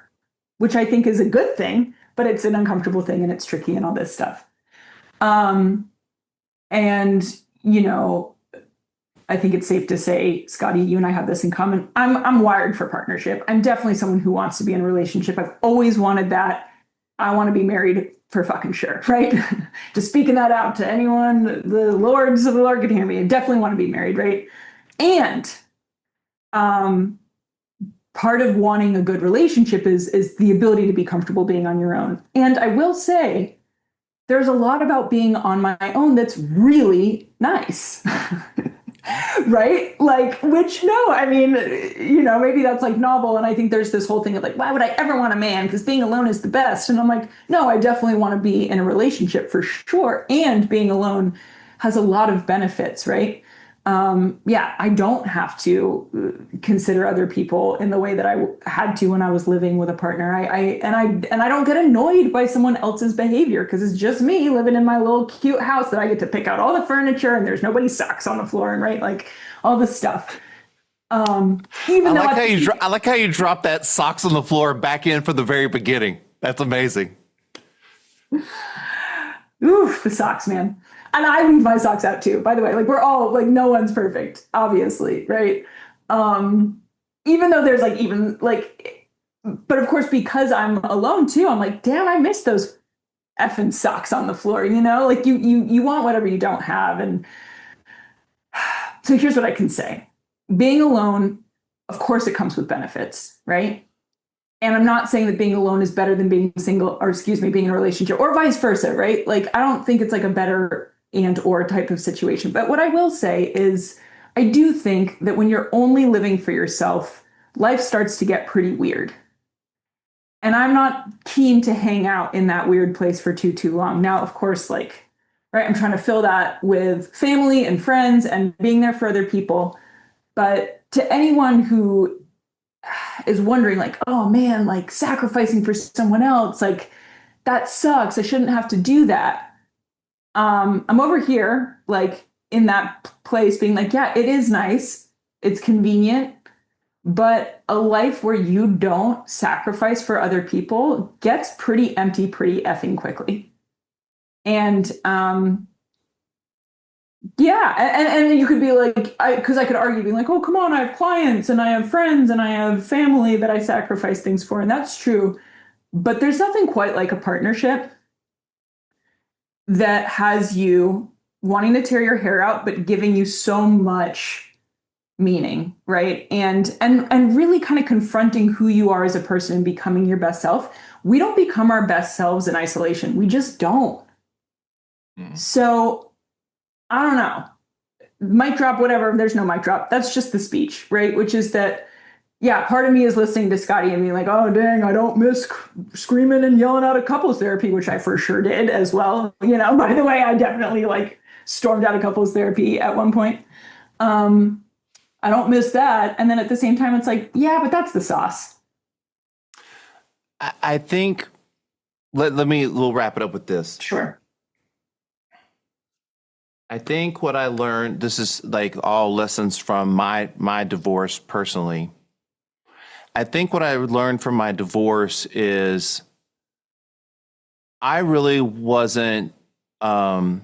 which I think is a good thing, but it's an uncomfortable thing and it's tricky and all this stuff. I think it's safe to say, Scottie, you and I have this in common. I'm wired for partnership. I'm definitely someone who wants to be in a relationship. I've always wanted that. I want to be married for fucking sure, right? Just speaking that out to anyone, the lords of the Lord can hear me. I definitely want to be married, right? And part of wanting a good relationship is the ability to be comfortable being on your own. And I will say, there's a lot about being on my own that's really nice. Right? Like, which no, I mean, maybe that's like novel. And I think there's this whole thing of like, why would I ever want a man? Because being alone is the best. And I'm like, no, I definitely want to be in a relationship for sure. And being alone has a lot of benefits, right? Yeah, I don't have to consider other people in the way that I had to when I was living with a partner. I don't get annoyed by someone else's behavior because it's just me living in my little cute house that I get to pick out all the furniture and there's nobody's socks on the floor and right, like all this stuff. Even I like how you drop that socks on the floor back in from the very beginning. That's amazing. Oof, the socks, man. And I leave my socks out too, by the way. Like we're all like no one's perfect, obviously, right? Even though there's but of course because I'm alone too, I'm like, damn, I miss those effing socks on the floor, Like you want whatever you don't have. And so here's what I can say. Being alone, of course it comes with benefits, right? And I'm not saying that being alone is better than being single, or being in a relationship, or vice versa, right? Like, I don't think it's like a better and or type of situation. But what I will say is, I do think that when you're only living for yourself, life starts to get pretty weird. And I'm not keen to hang out in that weird place for too long. Now, of course, right, I'm trying to fill that with family and friends and being there for other people. But to anyone who is wondering like, oh man, like sacrificing for someone else, like that sucks. I shouldn't have to do that. I'm over here, like in that place being like, yeah, it is nice. It's convenient, but a life where you don't sacrifice for other people gets pretty empty pretty effing quickly. And, yeah, and you could be like, because I could argue being like, oh, come on, I have clients and I have friends and I have family that I sacrifice things for. And that's true. But there's nothing quite like a partnership that has you wanting to tear your hair out, but giving you so much meaning, right? And really kind of confronting who you are as a person and becoming your best self. We don't become our best selves in isolation. We just don't. So I don't know. Mic drop, whatever. There's no mic drop. That's just the speech, right? Which is that, yeah, part of me is listening to Scottie and being like, oh, dang, I don't miss screaming and yelling out of couples therapy, which I for sure did as well. By the way, I definitely stormed out of couples therapy at one point. I don't miss that. And then at the same time, it's like, yeah, but that's the sauce. I think, we'll wrap it up with this. Sure. I think what I learned, this is like all lessons from my divorce personally. I think what I learned from my divorce is I really wasn't being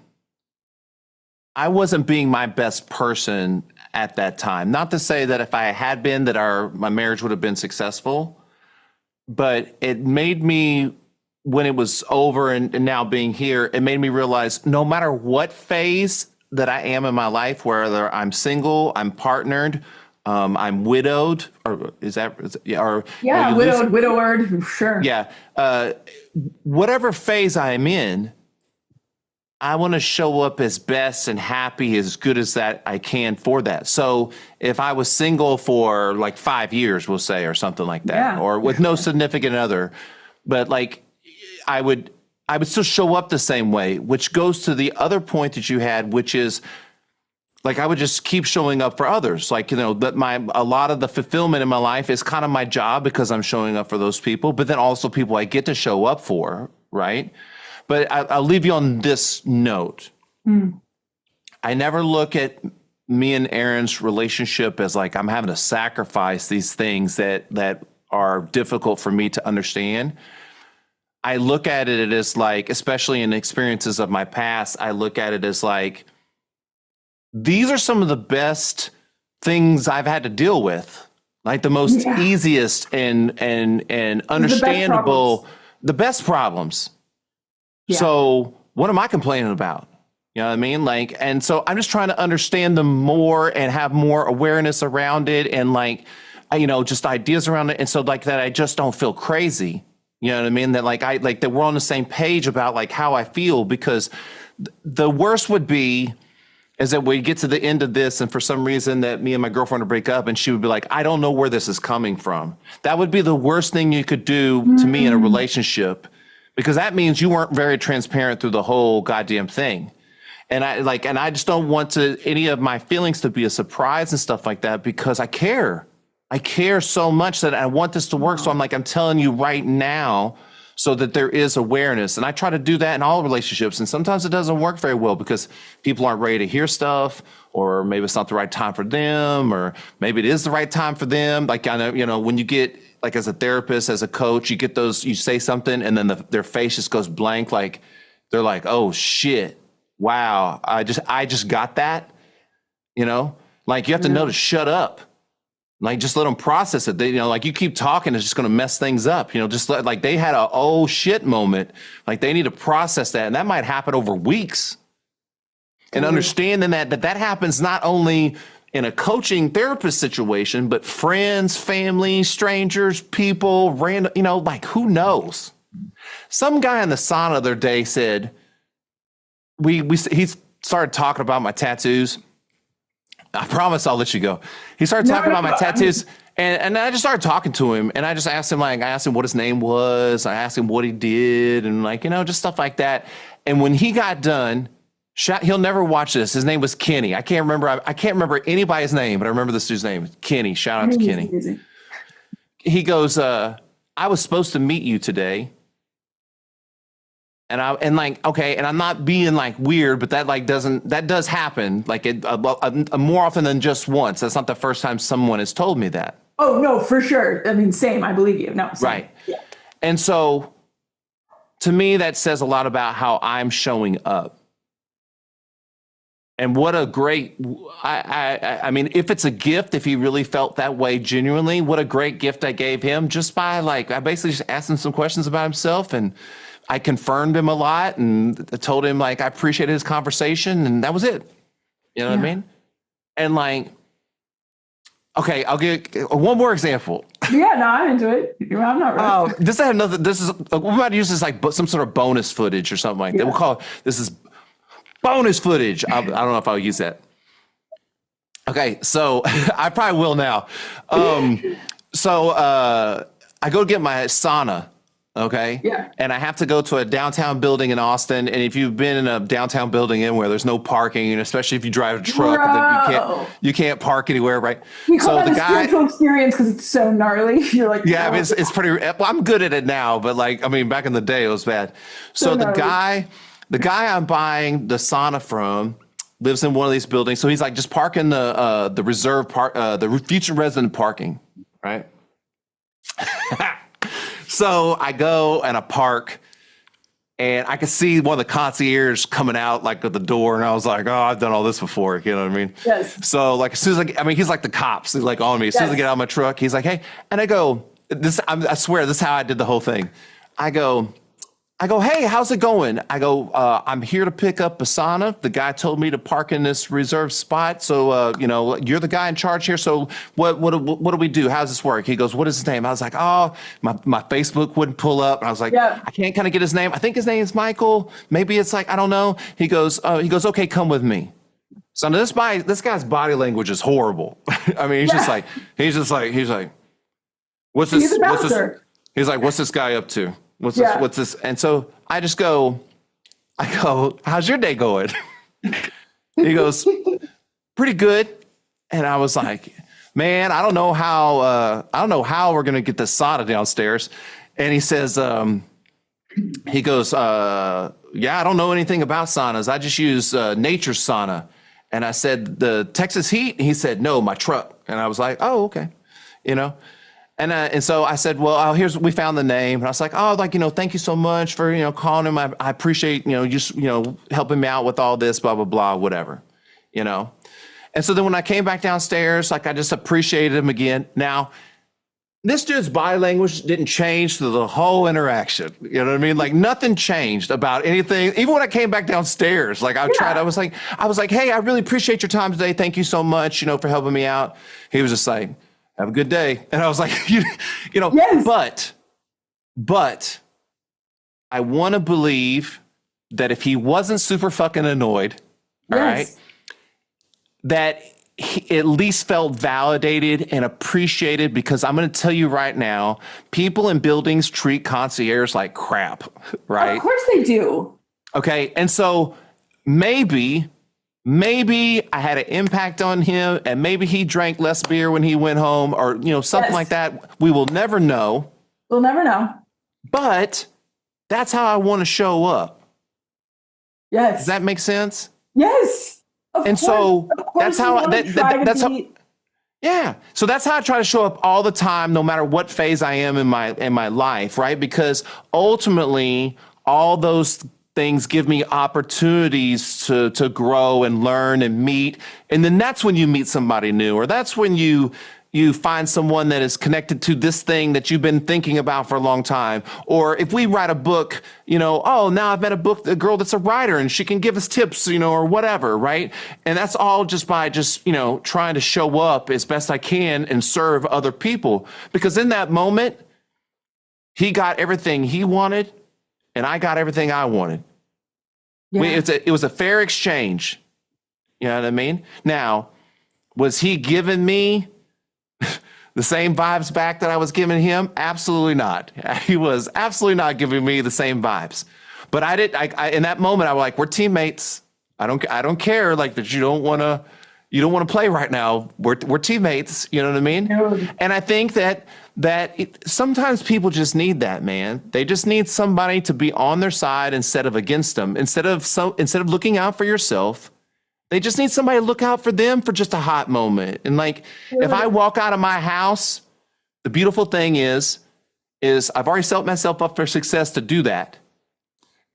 my best person at that time. Not to say that if I had been, that my marriage would have been successful, but it made me, when it was over and now being here, it made me realize no matter what phase that I am in my life, whether I'm single, I'm partnered, I'm widowed, or widowed, widowered, sure. Yeah. Whatever phase I'm in, I want to show up as best and happy, as good as that I can for that. So if I was single for like 5 years, we'll say, or something like that, or with no significant other, but I would still show up the same way, which goes to the other point that you had, which is I would just keep showing up for others. That a lot of the fulfillment in my life is kind of my job because I'm showing up for those people, but then also people I get to show up for, right? But I'll leave you on this note. I never look at me and Erin's relationship as I'm having to sacrifice these things that are difficult for me to understand. I look at it as especially in experiences of my past, I look at it as these are some of the best things I've had to deal with, the most easiest and understandable, the best problems. Yeah. So what am I complaining about? You know what I mean? And so I'm just trying to understand them more and have more awareness around it and just ideas around it. And so that I just don't feel crazy. You know what I mean? That that we're on the same page about how I feel, because the worst would be is that we get to the end of this and for some reason that me and my girlfriend would break up and she would be like, I don't know where this is coming from. That would be the worst thing you could do to me in a relationship, because that means you weren't very transparent through the whole goddamn thing. And I just don't want any of my feelings to be a surprise and stuff like that, because I care. I care so much that I want this to work. So I'm telling you right now, so that there is awareness. And I try to do that in all relationships. And sometimes it doesn't work very well because people aren't ready to hear stuff, or maybe it's not the right time for them, or maybe it is the right time for them. Like, I know, when you get, like, as a therapist, as a coach, you get those, you say something and then their face just goes blank. Like, they're like, oh shit, wow, I just got that, like, you have to know to shut up. Like, just let them process it. They, like, you keep talking, it's just going to mess things up. Just like they had a oh shit moment. Like, they need to process that. And that might happen over weeks. And understanding that happens not only in a coaching therapist situation, but friends, family, strangers, people, random, like, who knows? Some guy in the sauna the other day said, he started talking about my tattoos. I promise I'll let you go. He started talking about my tattoos, and I just started talking to him, and I just asked him, what his name was. I asked him what he did, and just stuff like that. And when he got done, he'll never watch this. His name was Kenny. I can't remember anybody's name, but I remember this dude's name. Kenny. Shout out to Kenny. Amazing. He goes, I was supposed to meet you today. And okay, and I'm not being weird, but that does happen more often than just once. That's not the first time someone has told me that. Oh no, for sure. I mean, same. I believe you. No, same. Right. Yeah. And so, to me, that says a lot about how I'm showing up. And what a great, I mean, if it's a gift, if he really felt that way genuinely, what a great gift I gave him just by I basically just asked him some questions about himself, and I confirmed him a lot and told him I appreciated his conversation, and that was it. You know what I mean? And okay, I'll give one more example. Yeah, no, I'm into it. I'm not right. This is, we might use this some sort of bonus footage or something like that. We'll call this is bonus footage. I don't know if I'll use that. Okay, so I probably will now. I go get my sauna. Okay. Yeah. And I have to go to a downtown building in Austin. And if you've been in a downtown building anywhere, there's no parking, and especially if you drive a truck, then you can't park anywhere, right? You call that a spiritual experience because it's so gnarly. You're like, yeah, I mean, it's pretty. Well, I'm good at it now, but back in the day, it was bad. So the guy I'm buying the sauna from lives in one of these buildings. So he's just parking the reserve park, the future resident parking, right? So I go and I park, and I could see one of the concierge coming out at the door, and I was like, oh, I've done all this before. You know what I mean? Yes. So as soon as he's like the cops. He's on me. As soon as I get out of my truck, he's like, hey, and I go, I swear this is how I did the whole thing. I go, hey, how's it going? I go, I'm here to pick up a sauna. The guy told me to park in this reserved spot. So, you're the guy in charge here. So what do we do? How does this work? He goes, what is his name? I was like, oh, my Facebook wouldn't pull up. And I was like, I can't kind of get his name. I think his name is Michael. Maybe it's I don't know. He goes, okay, come with me. So this guy's body language is horrible. I mean, he's like, what's this? He's like, what's this guy up to? What's this? And so I go, how's your day going? He goes, pretty good. And I was like, man, I don't know how we're going to get this sauna downstairs. And he says, he goes, I don't know anything about saunas. I just use nature's sauna. And I said, the Texas heat? And he said, no, my truck. And I was like, oh, okay. And so I said, well, we found the name. And I was like, oh, thank you so much for, calling him. I appreciate, just, helping me out with all this, blah, blah, blah, whatever, And so then when I came back downstairs, I just appreciated him again. Now, this dude's body language didn't change through the whole interaction. You know what I mean? Nothing changed about anything. Even when I came back downstairs, I was like, hey, I really appreciate your time today. Thank you so much, for helping me out. He was just like, have a good day. And I was like, yes. But I want to believe that if he wasn't super fucking annoyed, all right, that he at least felt validated and appreciated, because I'm going to tell you right now, people in buildings treat concierge like crap, right? Of course they do. Okay. And so maybe I had an impact on him, and maybe he drank less beer when he went home, or, something like that. We will never know. We'll never know. But that's how I want to show up. Yes. Does that make sense? Yes. And so that's how that's how. Yeah. So that's how I try to show up all the time, no matter what phase I am in my life, right? Because ultimately, all those things give me opportunities to grow and learn and meet. And then that's when you meet somebody new, or that's when you find someone that is connected to this thing that you've been thinking about for a long time. Or if we write a book, now I've met a girl that's a writer and she can give us tips, or whatever, right? And that's all just by trying to show up as best I can and serve other people. Because in that moment, he got everything he wanted and I got everything I wanted. Yeah. It was a fair exchange. You know what I mean? Now, was he giving me the same vibes back that I was giving him? Absolutely not. He was absolutely not giving me the same vibes. But I in that moment, I was like, we're teammates. I don't care like that. You don't want to play right now. We're teammates. You know what I mean? No. And I think that sometimes people just need that, man. They just need somebody to be on their side instead of against them. Instead of looking out for yourself, they just need somebody to look out for them for just a hot moment. And if I walk out of my house, the beautiful thing is I've already set myself up for success to do that.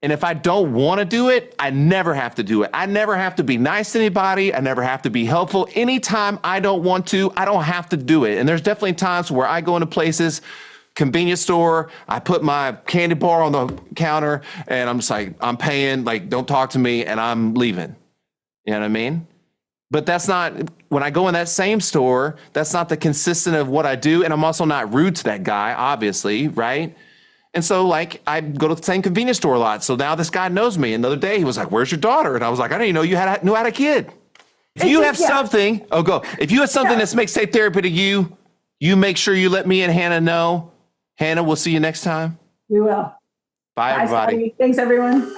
And if I don't want to do it, I never have to do it. I never have to be nice to anybody. I never have to be helpful. Anytime I don't want to, I don't have to do it. And there's definitely times where I go into places, convenience store, I put my candy bar on the counter and I'm just like, I'm paying, don't talk to me, and I'm leaving. You know what I mean? But that's not, when I go in that same store, that's not the consistent of what I do. And I'm also not rude to that guy, obviously, right? And so I go to the same convenience store a lot. So now this guy knows me. And the other day he was like, "Where's your daughter?" And I was like, "I didn't even know you knew how to kid." If you have something, If you have something that's Mixtape Therapy to you, you make sure you let me and Hannah know. Hannah, we'll see you next time. We will. Bye everybody. Scottie. Thanks, everyone.